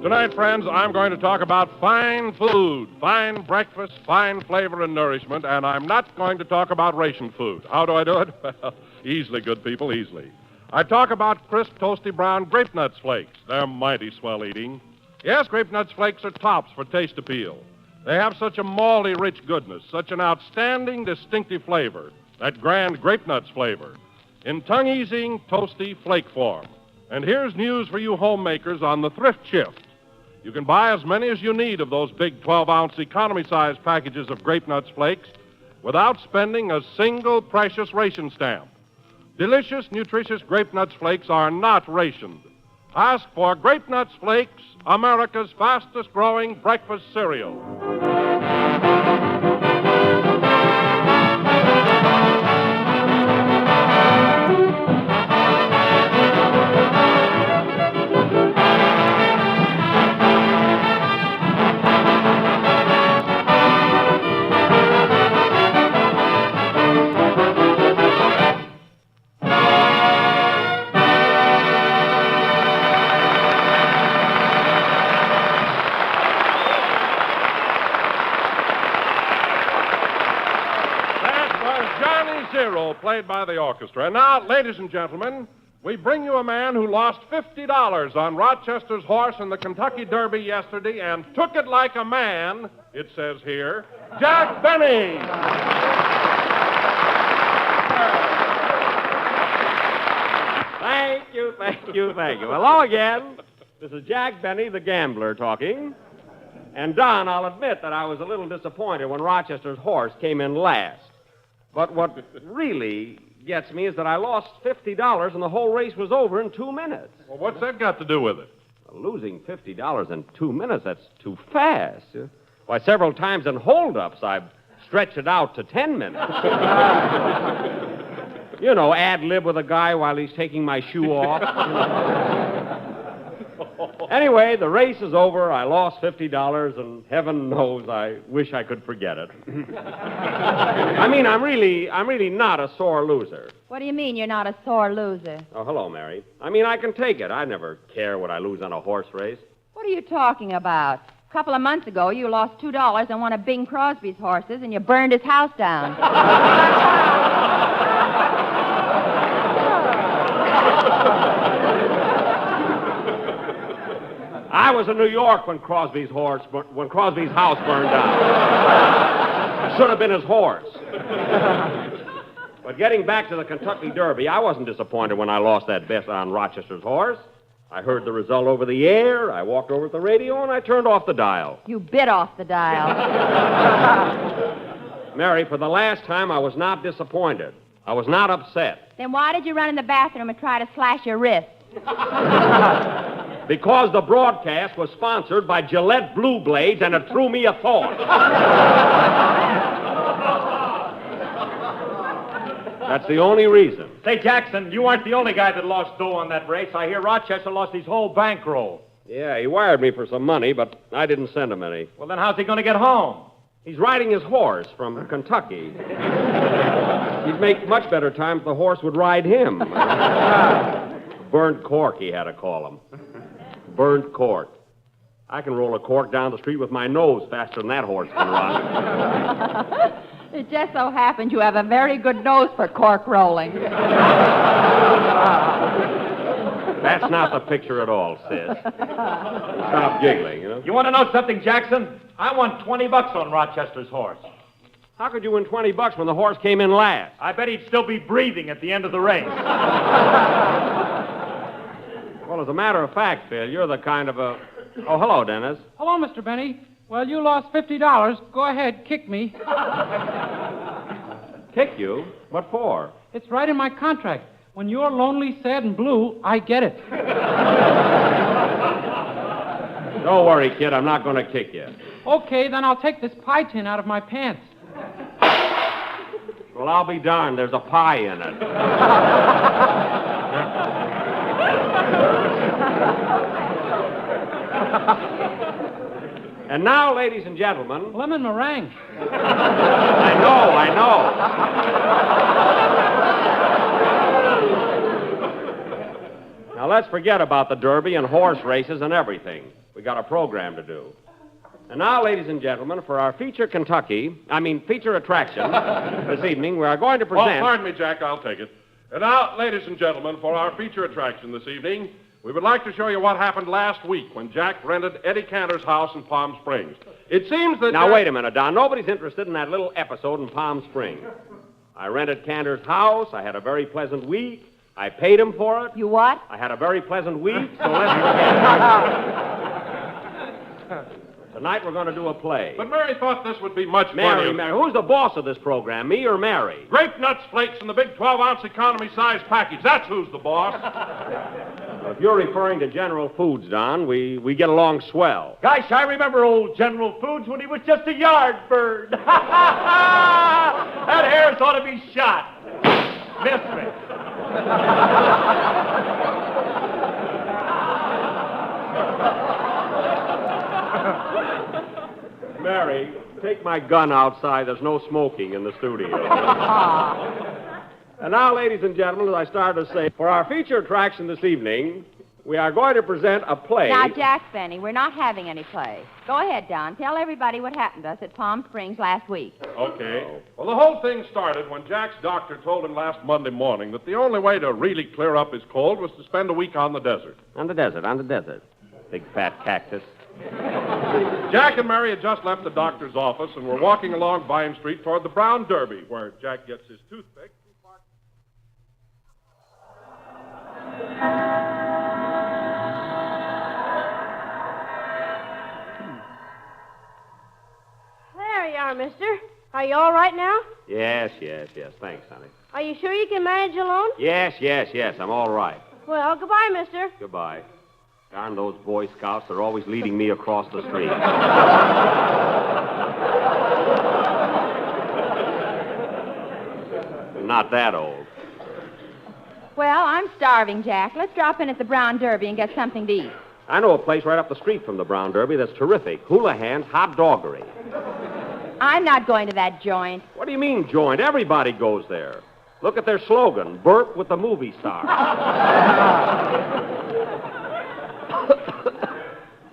Tonight, friends, I'm going to talk about fine food, fine breakfast, fine flavor and nourishment, and I'm not going to talk about ration food. How do I do it? Well, easily, good people, easily. I talk about crisp, toasty brown grape nuts flakes. They're mighty swell eating. Yes, grape nuts flakes are tops for taste appeal. They have such a malty, rich goodness, such an outstanding, distinctive flavor, that grand grape nuts flavor, in tongue-easing, toasty flake form. And here's news for you homemakers on the thrift shift. You can buy as many as you need of those big 12-ounce economy-size packages of grape nuts flakes without spending a single precious ration stamp. Delicious, nutritious grape nuts flakes are not rationed. Ask for Grape Nuts Flakes, America's fastest-growing breakfast cereal. Played by the orchestra. And now, ladies and gentlemen, we bring you a man who lost $50 on Rochester's horse in the Kentucky Derby yesterday and took it like a man, it says here, Jack Benny. Thank you. Hello again. This is Jack Benny, the gambler, talking. And, Don, I'll admit that I was a little disappointed when Rochester's horse came in last. But what really gets me is that I lost $50 and the whole race was over in 2 minutes. Well, what's that got to do with it? Losing $50 in 2 minutes, that's too fast. Why, several times in holdups, I've stretched it out to 10 minutes. You know, ad-lib with a guy while he's taking my shoe off. Anyway, the race is over. I lost $50, and heaven knows I wish I could forget it. I mean, I'm really not a sore loser. What do you mean you're not a sore loser? Oh, hello, Mary. I mean, I can take it. I never care what I lose on a horse race. What are you talking about? A couple of months ago, you lost $2 on one of Bing Crosby's horses, and you burned his house down. I was in New York when Crosby's house burned down. It should have been his horse. But getting back to the Kentucky Derby, I wasn't disappointed when I lost that bet on Rochester's horse. I heard the result over the air, I walked over to the radio, and I turned off the dial. You bit off the dial. Mary, for the last time, I was not disappointed. I was not upset. Then why did you run in the bathroom and try to slash your wrist? Because the broadcast was sponsored by Gillette Blue Blades, and it threw me a thought. That's the only reason. Say, Jackson, you aren't the only guy that lost dough on that race. I hear Rochester lost his whole bankroll. Yeah, he wired me for some money, but I didn't send him any. Well, then how's he going to get home? He's riding his horse from Kentucky. He'd make much better time if the horse would ride him. Burnt cork, he had to call him. Burnt cork. I can roll a cork down the street with my nose faster than that horse can run. It just so happens you have a very good nose for cork rolling. That's not the picture at all, sis. Stop giggling, you know. You want to know something, Jackson? I won $20 on Rochester's horse. How could you win $20 when the horse came in last? I bet he'd still be breathing at the end of the race. Well, as a matter of fact, Phil, you're the kind of a... Oh, hello, Dennis. Hello, Mr. Benny. Well, you lost $50. Go ahead, kick me. Kick you? What for? It's right in my contract. When you're lonely, sad, and blue, I get it. Don't worry, kid. I'm not going to kick you. Okay, then I'll take this pie tin out of my pants. Well, I'll be darned. There's a pie in it. And now, ladies and gentlemen... Lemon meringue. I know. Now, let's forget about the Derby and horse races and everything. We got a program to do. And now, ladies and gentlemen, for our feature attraction this evening, we are going to present... Oh, pardon me, Jack, I'll take it. And now, ladies and gentlemen, for our feature attraction this evening, we would like to show you what happened last week when Jack rented Eddie Cantor's house in Palm Springs. It seems that... Now, wait a minute, Don. Nobody's interested in that little episode in Palm Springs. I rented Cantor's house. I had a very pleasant week. I paid him for it. You what? I had a very pleasant week, so let's forget it. Tonight we're going to do a play. But Mary thought this would be much Mary, funnier. who's the boss of this program, me or Mary? Grape nuts flakes in the big 12-ounce economy-size package. That's who's the boss. Well, if you're referring to General Foods, Don, we get along swell. Gosh, I remember old General Foods when he was just a yard bird. That hair's ought to be shot. Miss me. Mary, take my gun outside. There's no smoking in the studio. And now, ladies and gentlemen, as I started to say, for our feature attraction this evening, we are going to present a play. Now, Jack Benny, we're not having any play. Go ahead, Don. Tell everybody what happened to us at Palm Springs last week. Okay. Well, the whole thing started when Jack's doctor told him last Monday morning that the only way to really clear up his cold was to spend a week on the desert. On the desert. Big fat cactus. Jack and Mary had just left the doctor's office and were walking along Vine Street toward the Brown Derby, where Jack gets his toothpick. There you are, mister. Are you all right now? Yes. Thanks, honey. Are you sure you can manage alone? Yes. I'm all right. Well, goodbye, mister. Goodbye. Darn those Boy Scouts. They're always leading me across the street. Not that old. Well, I'm starving, Jack. Let's drop in at the Brown Derby and get something to eat. I know a place right up the street from the Brown Derby that's terrific. Houlihan's Hot Doggery. I'm not going to that joint. What do you mean, joint? Everybody goes there. Look at their slogan, Burp with the movie star.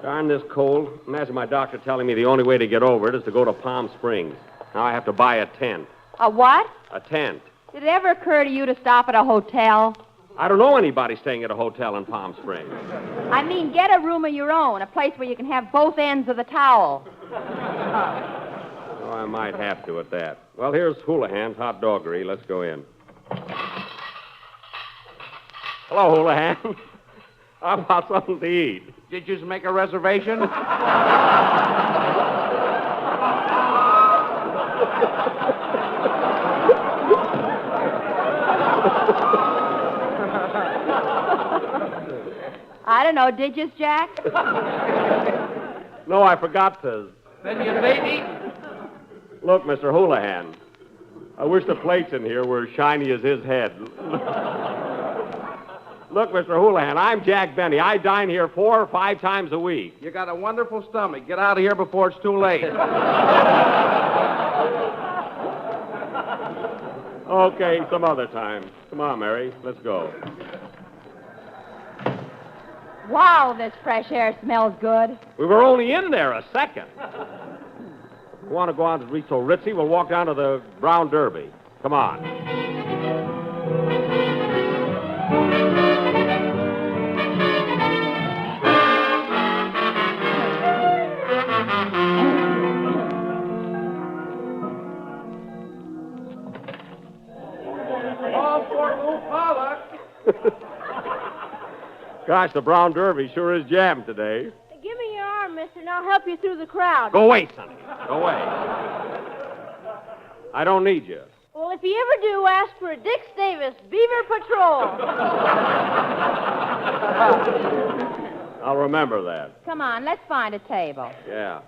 Darn this cold. Imagine my doctor telling me the only way to get over it is to go to Palm Springs. Now I have to buy a tent. A what? A tent. Did it ever occur to you to stop at a hotel? I don't know anybody staying at a hotel in Palm Springs. I mean, get a room of your own, a place where you can have both ends of the towel. Oh, I might have to at that. Well, here's Houlihan's Hot Doggery. Let's go in. Hello, Houlihan. How about something to eat? Did you make a reservation? I don't know, did you, Jack? No, I forgot to. Then you ain't eating. Look, Mr. Houlihan, I wish the plates in here were as shiny as his head. Look, Mr. Houlihan, I'm Jack Benny. I dine here 4 or 5 times a week. You got a wonderful stomach. Get out of here before it's too late. Okay, some other time. Come on, Mary. Let's go. Wow, this fresh air smells good. We were only in there a second. If you want to go out to reach so ritzy, we'll walk down to the Brown Derby. Come on. All for Lou Pollock. Gosh, the Brown Derby sure is jammed today. Give me your arm, mister, and I'll help you through the crowd. Go away, Sonny. Go away. I don't need you. Well, if you ever do, ask for a Dick Davis Beaver Patrol. I'll remember that. Come on, let's find a table. Yeah.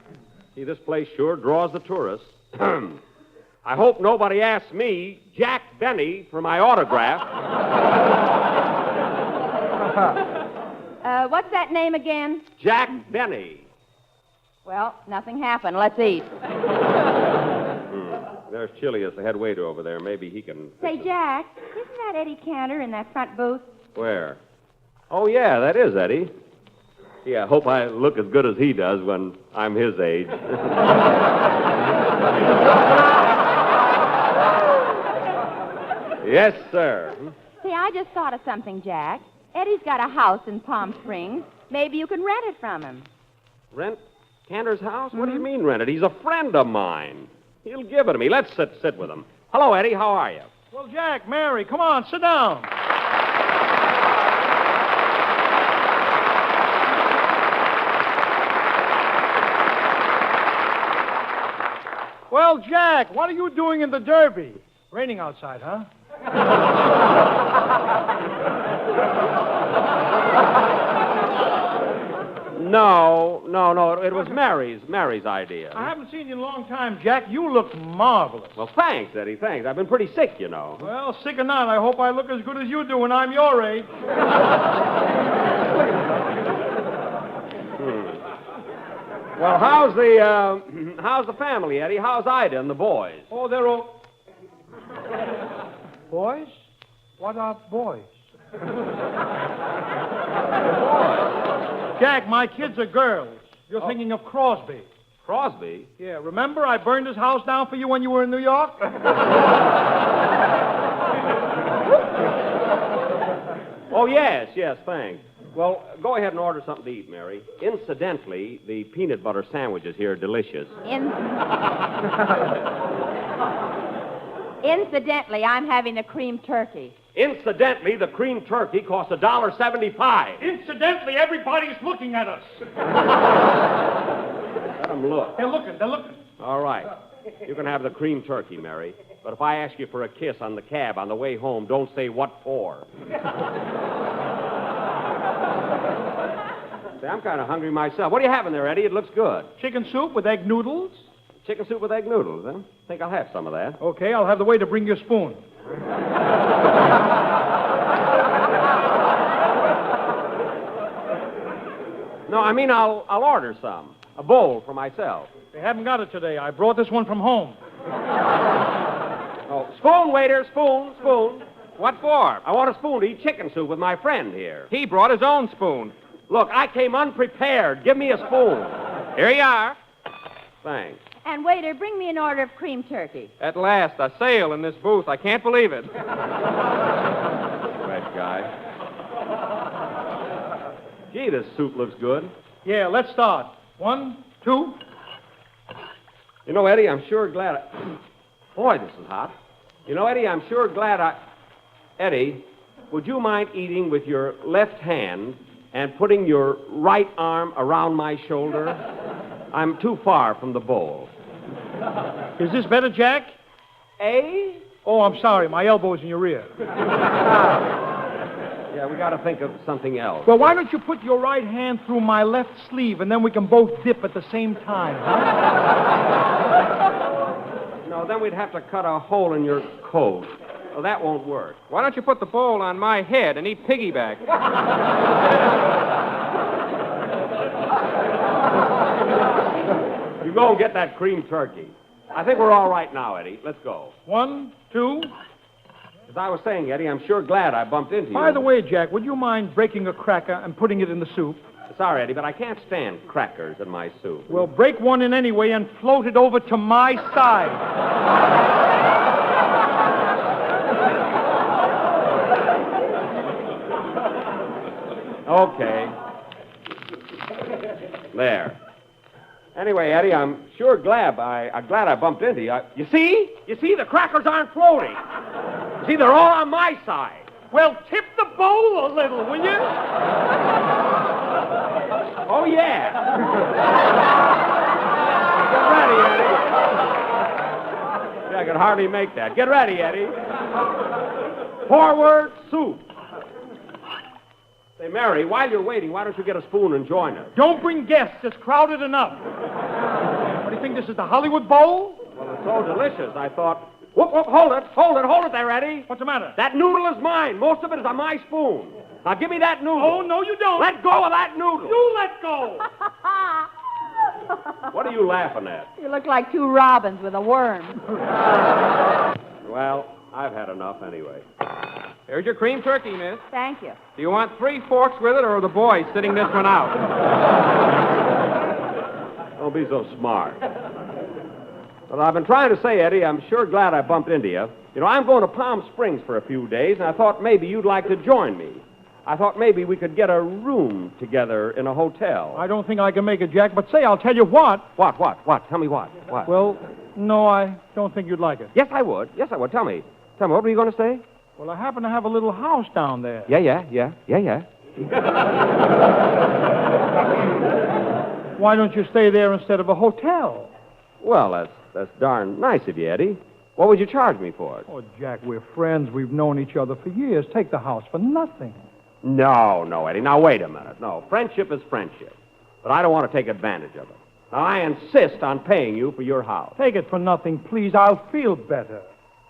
See, this place sure draws the tourists. I hope nobody asks me, Jack Benny, for my autograph. What's that name again? Jack Benny. Well, nothing happened. Let's eat. There's Chilius, the head waiter over there. Maybe he can... Say, Jack, isn't that Eddie Cantor in that front booth? Where? Oh, yeah, that is Eddie. Yeah, I hope I look as good as he does when I'm his age. Yes, sir. See, I just thought of something, Jack. Eddie's got a house in Palm Springs. Maybe you can rent it from him. Rent Cantor's house? What do you mean rent it? He's a friend of mine. He'll give it to me. Let's sit with him. Hello, Eddie. How are you? Well, Jack, Mary, come on, sit down. Well, Jack, what are you doing in the Derby? Raining outside, huh? No. It was Mary's idea. I haven't seen you in a long time, Jack. You look marvelous. Well, thanks, Eddie. Thanks. I've been pretty sick, you know. Well, sick or not, I hope I look as good as you do when I'm your age. Well, how's the family, Eddie? How's Ida and the boys? Oh, they're all... Boys? What are boys? Jack, my kids are girls. You're thinking of Crosby. Crosby? Yeah, remember I burned his house down for you when you were in New York? Oh, yes, thanks. Well, go ahead and order something to eat, Mary. Incidentally, the peanut butter sandwiches here are delicious. Incidentally, I'm having the cream turkey. Incidentally, the cream turkey costs $1.75. Incidentally, everybody's looking at us. Let them look. They're looking. All right. You can have the cream turkey, Mary. But if I ask you for a kiss on the cab on the way home, don't say what for. See, I'm kind of hungry myself. What are you having there, Eddie? It looks good. Chicken soup with egg noodles? Chicken soup with egg noodles, huh? Think I'll have some of that. Okay, I'll have the waiter bring you a spoon. No, I mean I'll order some. A bowl for myself. They haven't got it today. I brought this one from home. Oh, spoon, waiter, spoon. What for? I want a spoon to eat chicken soup with my friend here. He brought his own spoon. Look, I came unprepared. Give me a spoon. Here you are. Thanks. And waiter, bring me an order of cream turkey. At last, a sale in this booth. I can't believe it. Red guy. Gee, this soup looks good. Yeah, let's start. 1, 2. You know, Eddie, I'm sure glad Boy, this is hot. You know, Eddie, I'm sure glad Eddie, would you mind eating with your left hand and putting your right arm around my shoulder? I'm too far from the bowl. Is this better, Jack? Eh? Oh, I'm sorry. My elbow's in your ear. Yeah, we got to think of something else. Well, why don't you put your right hand through my left sleeve, and then we can both dip at the same time, huh? No, then we'd have to cut a hole in your coat. Well, that won't work. Why don't you put the bowl on my head and eat piggyback? You go and get that cream turkey. I think we're all right now, Eddie. Let's go. 1, 2. As I was saying, Eddie, I'm sure glad I bumped into you. By the way, Jack, would you mind breaking a cracker and putting it in the soup? Sorry, Eddie, but I can't stand crackers in my soup. Well, break one in anyway and float it over to my side. Okay. There. Anyway, Eddie, I'm sure glad I bumped into you. You see? The crackers aren't floating. You see, they're all on my side. Well, tip the bowl a little, will you? Oh, yeah. Get ready, Eddie. Yeah, I can hardly make that. Get ready, Eddie. Forward, soup. Say, Mary, while you're waiting, why don't you get a spoon and join us? Don't bring guests. It's crowded enough. What do you think, this is the Hollywood Bowl? Well, it's so delicious, I thought... Whoop, hold it there, Eddie. What's the matter? That noodle is mine. Most of it is on my spoon. Now, give me that noodle. Oh, no, you don't. Let go of that noodle. You let go. What are you laughing at? You look like two robins with a worm. Well, I've had enough anyway. Here's your cream turkey, miss. Thank you. Do you want 3 forks with it, or are the boys sitting this one out? Don't be so smart. Well, I've been trying to say, Eddie, I'm sure glad I bumped into you. You know, I'm going to Palm Springs for a few days, and I thought maybe you'd like to join me. I thought maybe we could get a room together in a hotel. I don't think I can make it, Jack, but say, I'll tell you what. What? Tell me what? What? Well, no, I don't think you'd like it. Yes, I would. Tell me, what were you going to say? Well, I happen to have a little house down there. Yeah. Why don't you stay there instead of a hotel? Well, that's darn nice of you, Eddie. What would you charge me for it? Oh, Jack, we're friends. We've known each other for years. Take the house for nothing. No, Eddie. Now, wait a minute. No, friendship is friendship. But I don't want to take advantage of it. Now, I insist on paying you for your house. Take it for nothing, please. I'll feel better.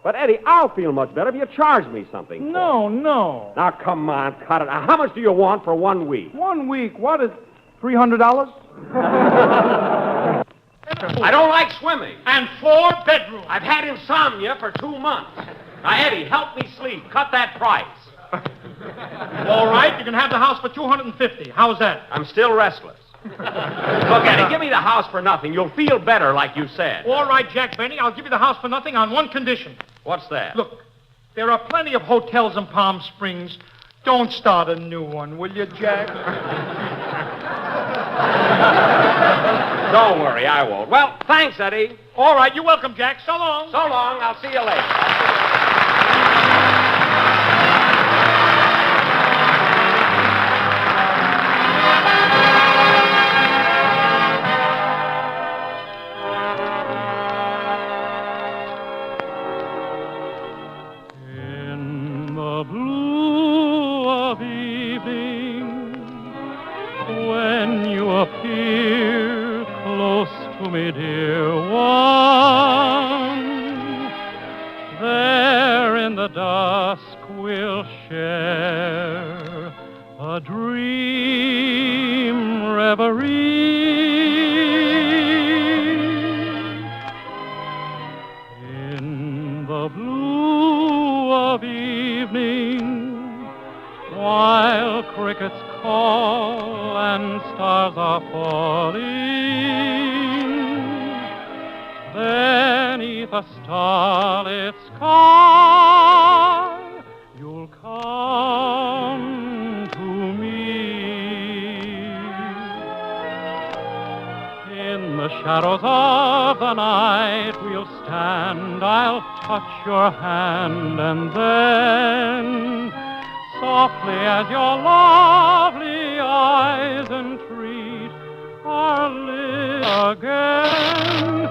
But, Eddie, I'll feel much better if you charge me something. No. Now, come on, cut it. Now, how much do you want for 1 week? 1 week? What is $300? I don't like swimming. And 4 bedrooms. I've had insomnia for 2 months. Now, Eddie, help me sleep. Cut that price. All right, you can have the house for $250. How's that? I'm still restless. Look, Eddie, give me the house for nothing. You'll feel better, like you said. All right, Jack Benny, I'll give you the house for nothing on one condition. What's that? Look, there are plenty of hotels in Palm Springs. Don't start a new one, will you, Jack? Don't worry, I won't. Well, thanks, Eddie. All right, you're welcome, Jack. So long. So long. I'll see you later. Appear close to me, dear one. There in the dusk we'll share a dream reverie. In the blue of evening, while crickets call and stars are falling, beneath a starlit sky, you'll come to me. In the shadows of the night we'll stand, I'll touch your hand, and then softly as your lovely eyes entreat our lips again,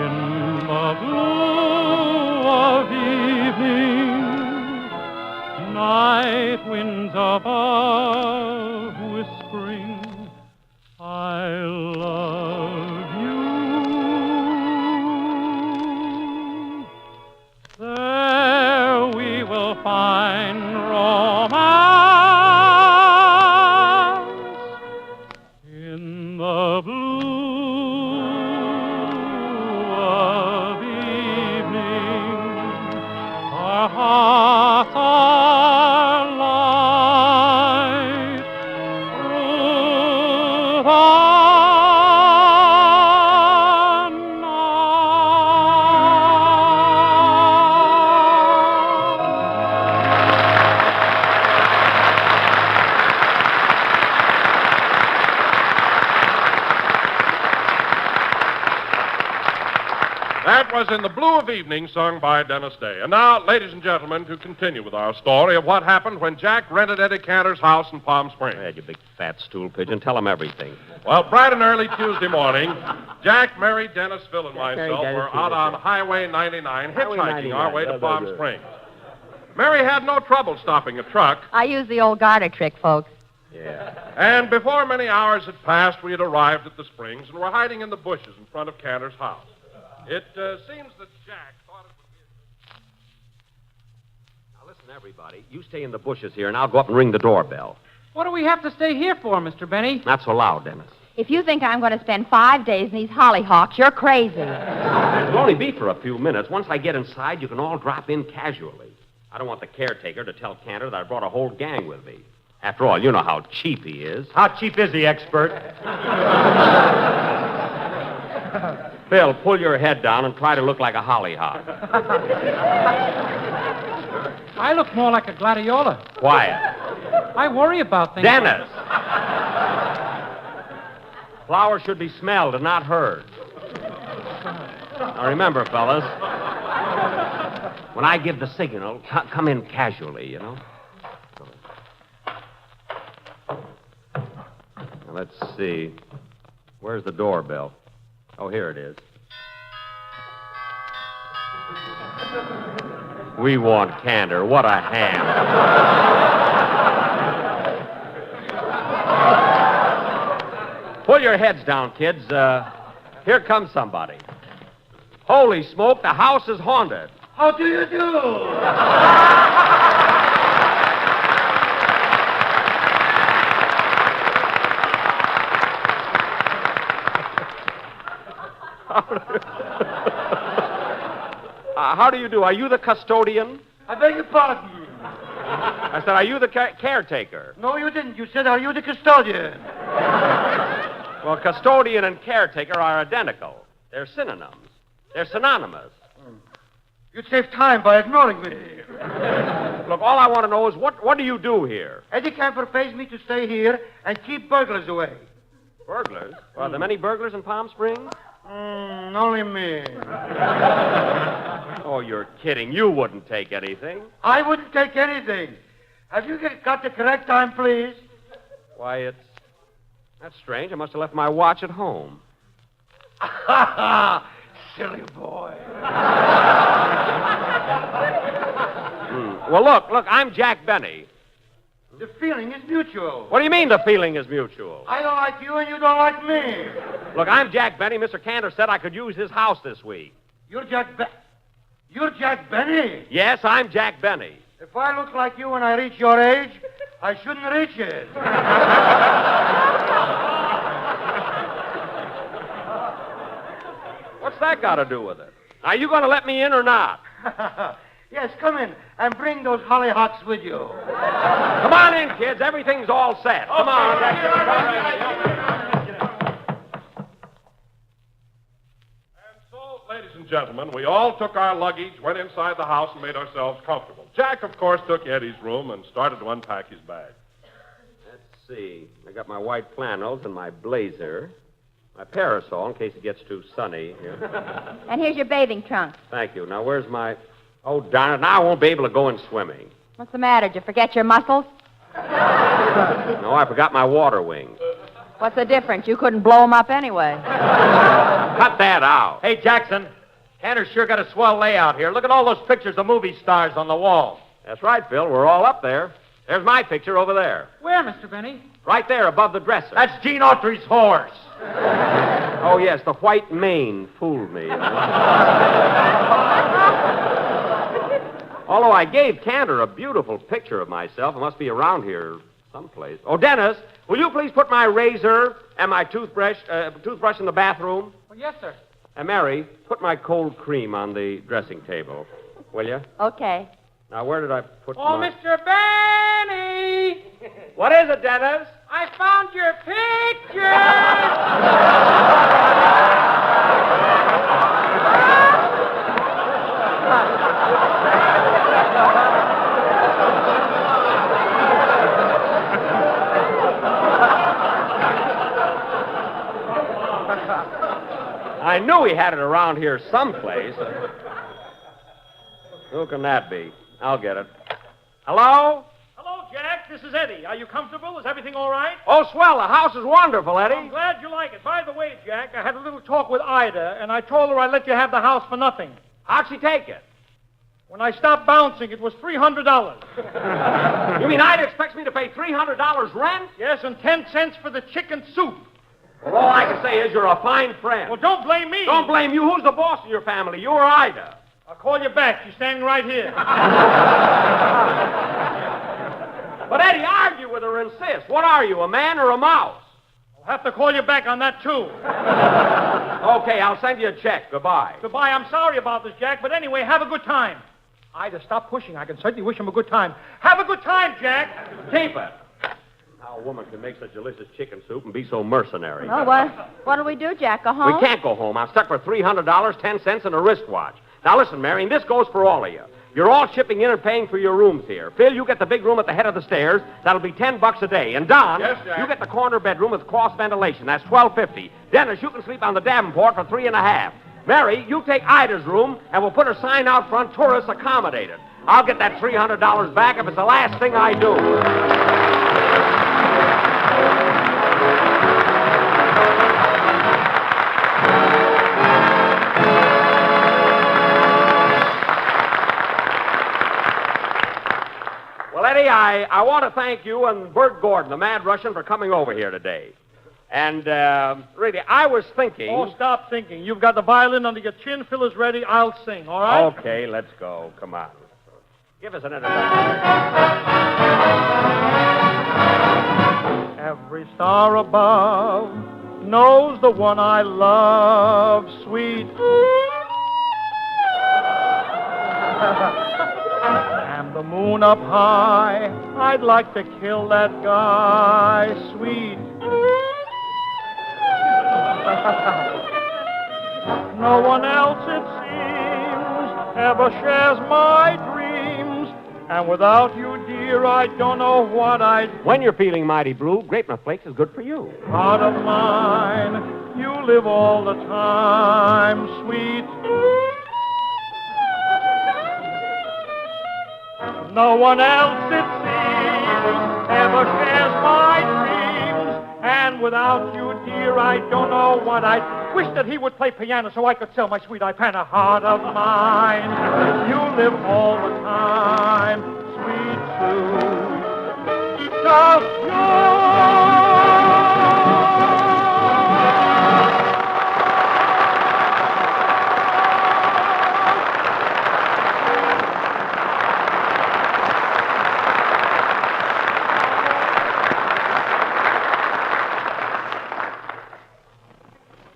in the blue of evening, night winds above whispering, I love you. There we will find romance in the blue of evening. Our hearts are light through the That was In the Blue of Evening, sung by Dennis Day. And now, ladies and gentlemen, to continue with our story of what happened when Jack rented Eddie Cantor's house in Palm Springs. Hey, you big fat stool pigeon. Tell him everything. Well, bright and early Tuesday morning, Jack, Mary, Dennis, Phil, and myself were out on Highway 99 hitchhiking our way to Palm Springs. Mary had no trouble stopping a truck. I use the old garter trick, folks. Yeah. And before many hours had passed, we had arrived at the Springs and were hiding in the bushes in front of Cantor's house. It seems that Jack thought it would be... Now, listen, everybody. You stay in the bushes here, and I'll go up and ring the doorbell. What do we have to stay here for, Mr. Benny? Not so loud, Dennis. If you think I'm going to spend 5 days in these hollyhocks, you're crazy. It'll only be for a few minutes. Once I get inside, you can all drop in casually. I don't want the caretaker to tell Cantor that I brought a whole gang with me. After all, you know how cheap he is. How cheap is he, expert? Phil, pull your head down and try to look like a hollyhock. I look more like a gladiola. Quiet. I worry about things. Dennis! Flowers should be smelled and not heard. Now remember, fellas, when I give the signal, come in casually, you know? Now, let's see. Where's the doorbell? Oh, here it is. We want Cantor. What a ham. Pull your heads down, kids. Here comes somebody. Holy smoke, the house is haunted. How do you do? How do you do? Are you the custodian? I beg your pardon. I said, are you the caretaker? No, you didn't. You said, are you the custodian? Well, custodian and caretaker are identical. They're synonyms. They're synonymous. You'd save time by ignoring me. Look, all I want to know is what do you do here? Eddie Camper pays me to stay here and keep burglars away. Burglars? Are there many burglars in Palm Springs? Only me. Oh, you're kidding. You wouldn't take anything. I wouldn't take anything. Have you got the correct time, please? Why, that's strange. I must have left my watch at home. Silly boy. Well, look, I'm Jack Benny. The feeling is mutual. What do you mean the feeling is mutual? I don't like you and you don't like me. Look, I'm Jack Benny. Mr. Cantor said I could use his house this week. You're Jack Benny? Yes, I'm Jack Benny. If I look like you when I reach your age, I shouldn't reach it. What's that got to do with it? Are you going to let me in or not? Yes, come in and bring those hollyhocks with you. Come on in, kids. Everything's all set. Come on. And so, ladies and gentlemen, we all took our luggage, went inside the house, and made ourselves comfortable. Jack, of course, took Eddie's room and started to unpack his bag. Let's see. I got my white flannels and my blazer. My parasol in case it gets too sunny here. And here's your bathing trunk. Thank you. Now, where's my... Oh, darn it. Now I won't be able to go in swimming. What's the matter? Did you forget your muscles? No, I forgot my water wings. What's the difference? You couldn't blow them up anyway. Cut that out. Hey, Jackson, Cantor's sure got a swell layout here. Look at all those pictures of movie stars on the wall. That's right, Phil. We're all up there. There's my picture over there. Where, Mr. Benny? Right there above the dresser. That's Gene Autry's horse. Oh, yes, the white mane fooled me. Although I gave Cantor a beautiful picture of myself. It must be around here someplace. Oh, Dennis, will you please put my razor and my toothbrush in the bathroom? Well, yes, sir. And Mary, put my cold cream on the dressing table, will you? Okay. Now, where did I put Oh, my... Mr. Benny! What is it, Dennis? I found your picture! I knew he had it around here someplace. Who can that be? I'll get it. Hello? Hello, Jack. This is Eddie. Are you comfortable? Is everything all right? Oh, swell. The house is wonderful, Eddie. I'm glad you like it. By the way, Jack, I had a little talk with Ida, and I told her I'd let you have the house for nothing. How'd she take it? When I stopped bouncing, it was $300. You mean Ida expects me to pay $300 rent? Yes, and 10 cents for the chicken soup. Well, all I can say is you're a fine friend. Well, don't blame me. Don't blame you. Who's the boss in your family? You or Ida? I'll call you back. You're standing right here. But, Eddie, argue with her, insist. What are you, a man or a mouse? I'll have to call you back on that, too. Okay, I'll send you a check. Goodbye. Goodbye. I'm sorry about this, Jack, but anyway, have a good time. Either stop pushing. I can certainly wish him a good time. Have a good time, Jack. Keep it. How a woman can make such delicious chicken soup and be so mercenary. Oh, what'll we do, Jack? Go home? We can't go home. I'm stuck for $300, 10 cents, and a wristwatch. Now, listen, Mary, and this goes for all of you. You're all shipping in and paying for your rooms here. Phil, you get the big room at the head of the stairs. That'll be $10 a day. And Don, Yes, Jack? you get the corner bedroom with cross ventilation. That's $12.50. Dennis, you can sleep on the Davenport for $3.50. Mary, you take Ida's room, and we'll put a sign out front, tourists accommodated. I'll get that $300 back if it's the last thing I do. Well, Eddie, I want to thank you and Bert Gordon, the Mad Russian, for coming over here today. And, really, I was thinking... Oh, stop thinking. You've got the violin under your chin. Phil is ready. I'll sing, all right? Okay, let's go. Come on. Give us an introduction. Every star above knows the one I love, sweet. And the moon up high, I'd like to kill that guy, sweet. No one else, it seems, ever shares my dreams. And without you, dear, I don't know what I'd... When you're feeling mighty blue, Grape Nut Flakes is good for you. Heart of mine, you live all the time, sweet. No one else, it seems, ever shares my dreams. And without you, dear, I don't know what I'd... Wish that he would play piano so I could sell my sweet Ipana. Heart of mine, you live all the time, sweet Sue. Just you.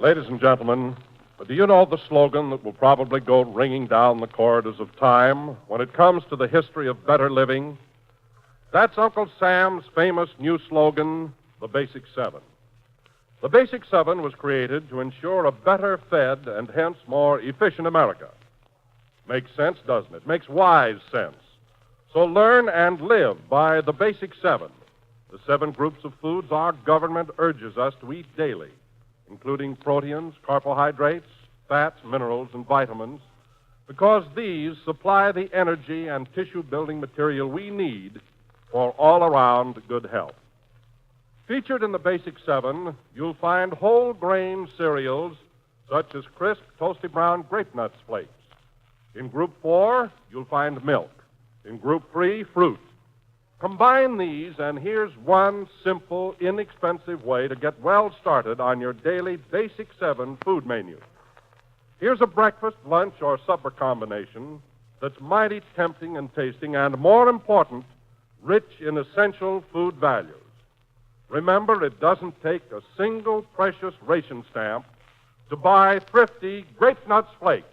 Ladies and gentlemen, do you know the slogan that will probably go ringing down the corridors of time when it comes to the history of better living? That's Uncle Sam's famous new slogan, the Basic Seven. The Basic Seven was created to ensure a better fed and hence more efficient America. Makes sense, doesn't it? Makes wise sense. So learn and live by the Basic Seven, the 7 groups of foods our government urges us to eat daily, including proteins, carbohydrates, fats, minerals, and vitamins, because these supply the energy and tissue-building material we need for all-around good health. Featured in the Basic Seven, you'll find whole-grain cereals such as crisp, toasty brown Grape Nuts Flakes. In Group 4, you'll find milk. In Group 3, fruit. Combine these, and here's one simple, inexpensive way to get well started on your daily Basic 7 food menu. Here's a breakfast, lunch, or supper combination that's mighty tempting and tasting, and more important, rich in essential food values. Remember, it doesn't take a single precious ration stamp to buy thrifty Grape Nuts Flakes.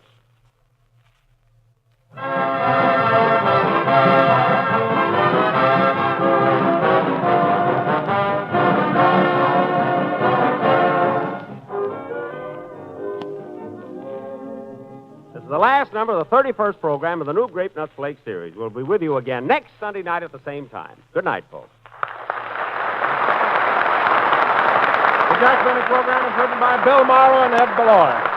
This is the last number of the 31st program of the new Grape Nut Flake series. We'll be with you again next Sunday night at the same time. Good night, folks. The Jack Benny program is written by Bill Morrow and Ed Beloy.